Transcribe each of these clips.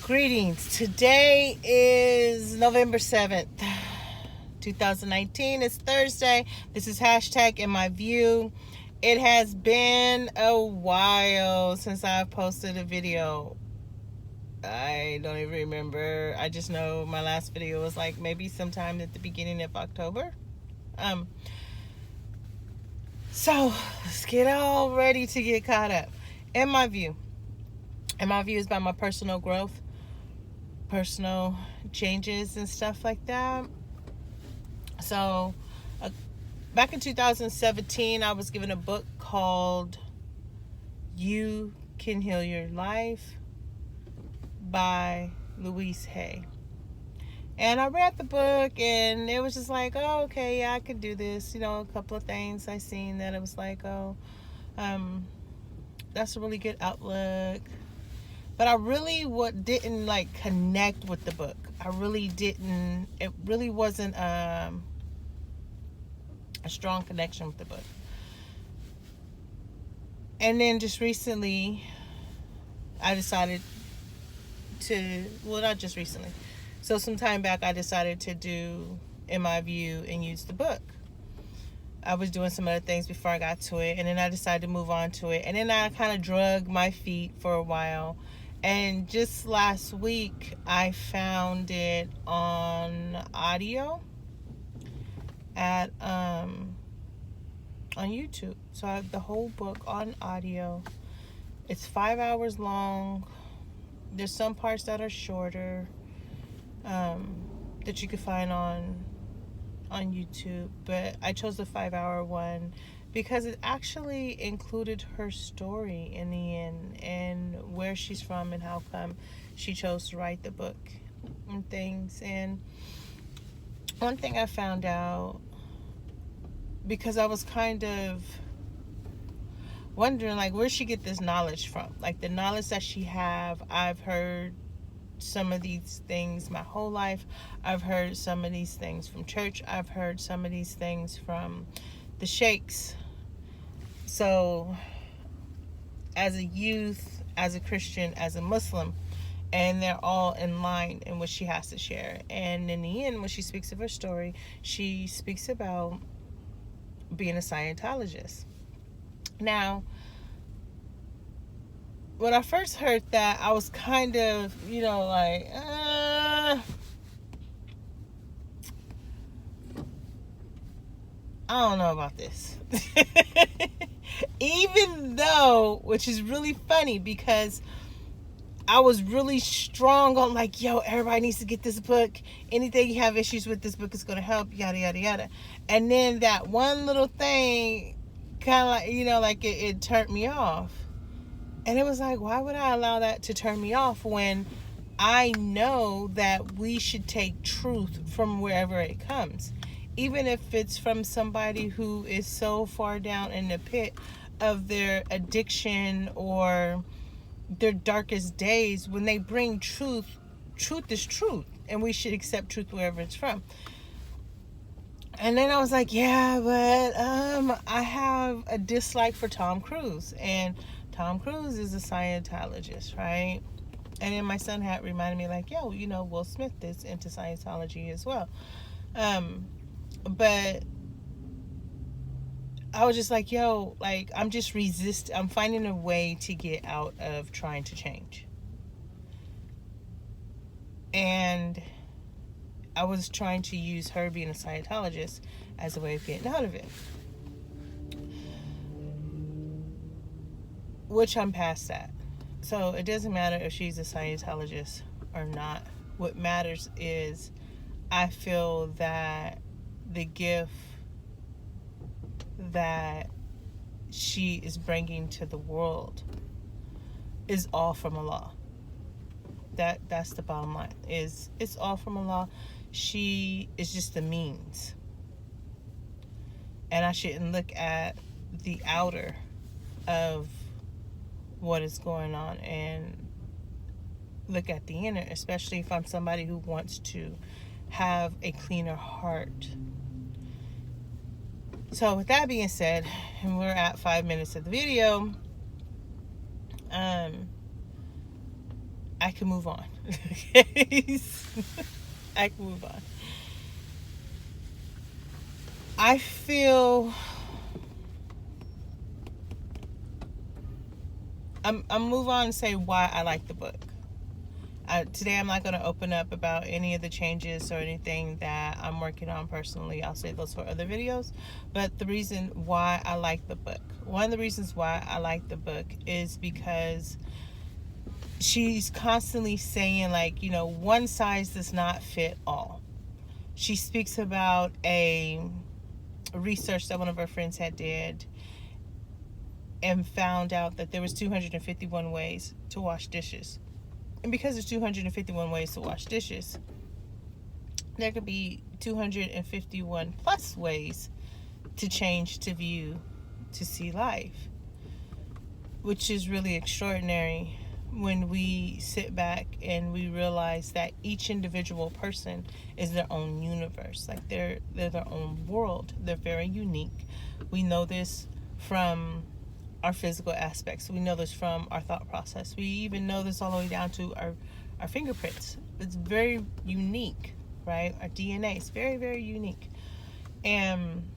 Greetings. Today is November 7th, 2019. It's Thursday. This is hashtag in my view. It has been a while since I've posted a video. I don't even remember. I just know my last video was like maybe sometime at the beginning of October. So let's get all ready to get caught up. In my view is about my personal growth, personal changes and stuff like that. So back in 2017, I was given a book called You Can Heal Your Life by Louise Hay. And I read the book and it was just like, oh, okay, yeah, I could do this. You know, a couple of things I seen that it was like, oh, that's a really good outlook. But I really didn't like connect with the book. I really didn't. It really wasn't a strong connection with the book. And then just recently, I decided to, well, not just recently. So some time back, I decided to do In My View and use the book. I was doing some other things before I got to it, and then I decided to move on to it. And then I kind of drug my feet for a while. And just last week, I found it on audio at on YouTube. So I have the whole book on audio. It's 5 hours long. There's some parts that are shorter that you can find on YouTube, but I chose the 5-hour one because it actually included her story in the end and where she's from and how come she chose to write the book and things. And one thing I found out, because I was kind of wondering like where she get this knowledge from, like the knowledge that she have. I've heard some of these things my whole life. I've heard some of these things from church. I've heard some of these things from the sheikhs. So as a youth, as a Christian, as a Muslim, and they're all in line in what she has to share. And in the end, when she speaks of her story, she speaks about being a Scientologist. Now, when I first heard that, I was kind of, like, I don't know about this. Even though, which is really funny because I was really strong on like, yo, everybody needs to get this book. Anything you have issues with, this book is going to help, yada, yada, yada. And then that one little thing kind of like, it turned me off. And it was like, why would I allow that to turn me off when I know that we should take truth from wherever it comes? Even if it's from somebody who is so far down in the pit of their addiction or their darkest days, when they bring truth is truth. And we should accept truth wherever it's from. And then I was like, yeah, but I have a dislike for Tom Cruise. And Tom Cruise is a Scientologist, right? And then my son had reminded me like, yo, Will Smith is into Scientology as well. But I was just like, yo, like, I'm finding a way to get out of trying to change. And I was trying to use her being a Scientologist as a way of getting out of it. Which I'm past that. So it doesn't matter if she's a Scientologist or not. What matters is I feel that the gift that she is bringing to the world is all from Allah. That's the bottom line. It's all from Allah. She is just the means. And I shouldn't look at the outer of what is going on and look at the inner, especially if I'm somebody who wants to have a cleaner heart. So with that being said, and we're at 5 minutes of the video, I can move on. Okay? I can move on. I feel I'm move on and say why I like the book. Today I'm not going to open up about any of the changes or anything that I'm working on personally. I'll save those for other videos. But the reason why I like the book, one of the reasons why I like the book is because she's constantly saying, like, you know, one size does not fit all. She speaks about a research that one of her friends had did and found out that there was 251 ways to wash dishes. And because there's 251 ways to wash dishes, there could be 251 plus ways to change, to view, to see life, which is really extraordinary when we sit back and we realize that each individual person is their own universe. Like they're their own world. They're very unique. We know this from our physical aspects. We know this from our thought process. We even know this all the way down to our fingerprints. It's very unique, right? Our DNA is very, very unique. And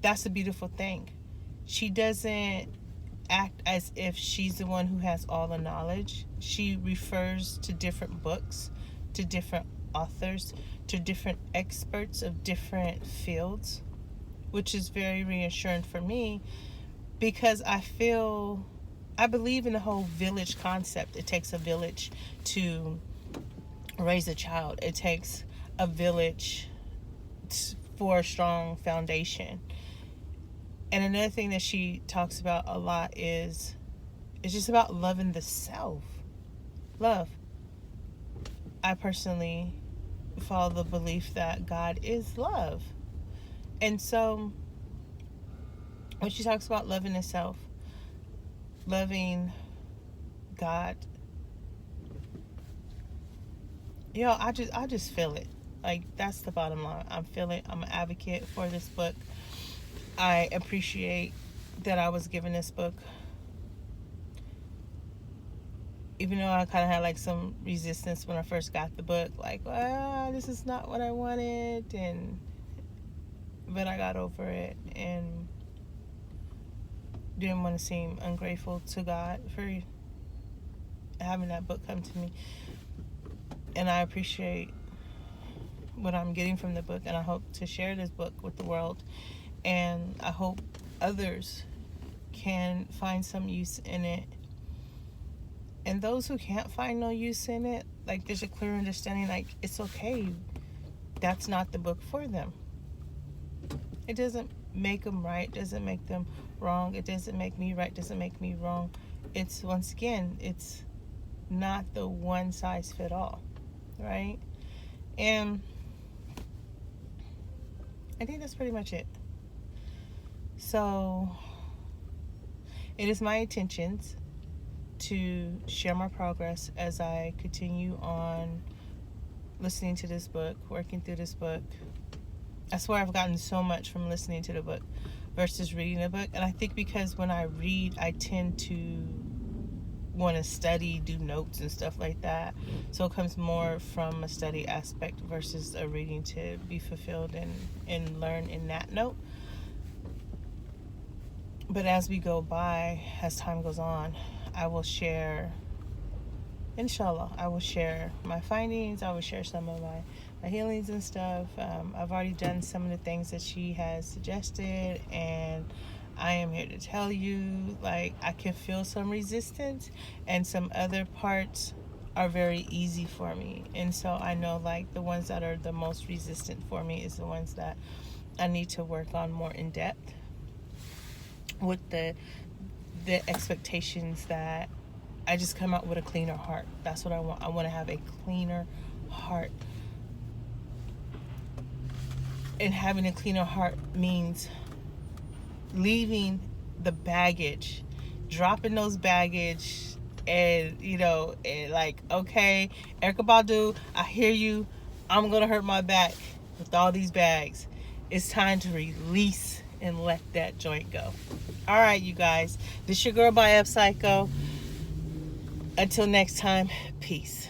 that's a beautiful thing. She doesn't act as if she's the one who has all the knowledge. She refers to different books, to different authors, to different experts of different fields, which is very reassuring for me, because I believe in the whole village concept. It takes a village to raise a child. It takes a village for a strong foundation. And another thing that she talks about a lot is it's just about loving the self. Love. I personally follow the belief that God is love. And so when she talks about loving the self, loving God, you know, I just feel it. Like, that's the bottom line. I'm feeling, I'm an advocate for this book. I appreciate that I was given this book, even though I kind of had like some resistance when I first got the book, like, well, this is not what I wanted, but I got over it and didn't want to seem ungrateful to God for having that book come to me. And I appreciate what I'm getting from the book, and I hope to share this book with the world, and I hope others can find some use in it. And those who can't find no use in it, like, there's a clear understanding, like, it's okay. That's not the book for them. It doesn't make them right, doesn't make them wrong. It doesn't make me right, doesn't make me wrong. It's, once again, it's not the one size fit all, right? And I think that's pretty much it. So it is my intentions to share my progress as I continue on listening to this book, working through this book. I swear I've gotten so much from listening to the book versus reading the book. And I think because when I read, I tend to want to study, do notes and stuff like that. So it comes more from a study aspect versus a reading to be fulfilled and learn in that note. But as we go by, as time goes on, I will share, inshallah, I will share my findings. I will share some of my healings and stuff. I've already done some of the things that she has suggested, and I am here to tell you, like, I can feel some resistance, and some other parts are very easy for me. And so I know, like, the ones that are the most resistant for me is the ones that I need to work on more in depth, with the expectations that I just come out with a cleaner heart. That's what I want. I want to have a cleaner heart. And having a cleaner heart means leaving the baggage, dropping those baggage, and, you know, and like, okay, Erykah Badu, I hear you. I'm going to hurt my back with all these bags. It's time to release and let that joint go. All right, you guys. This your girl B.A.Y.E Upcycle. Until next time, peace.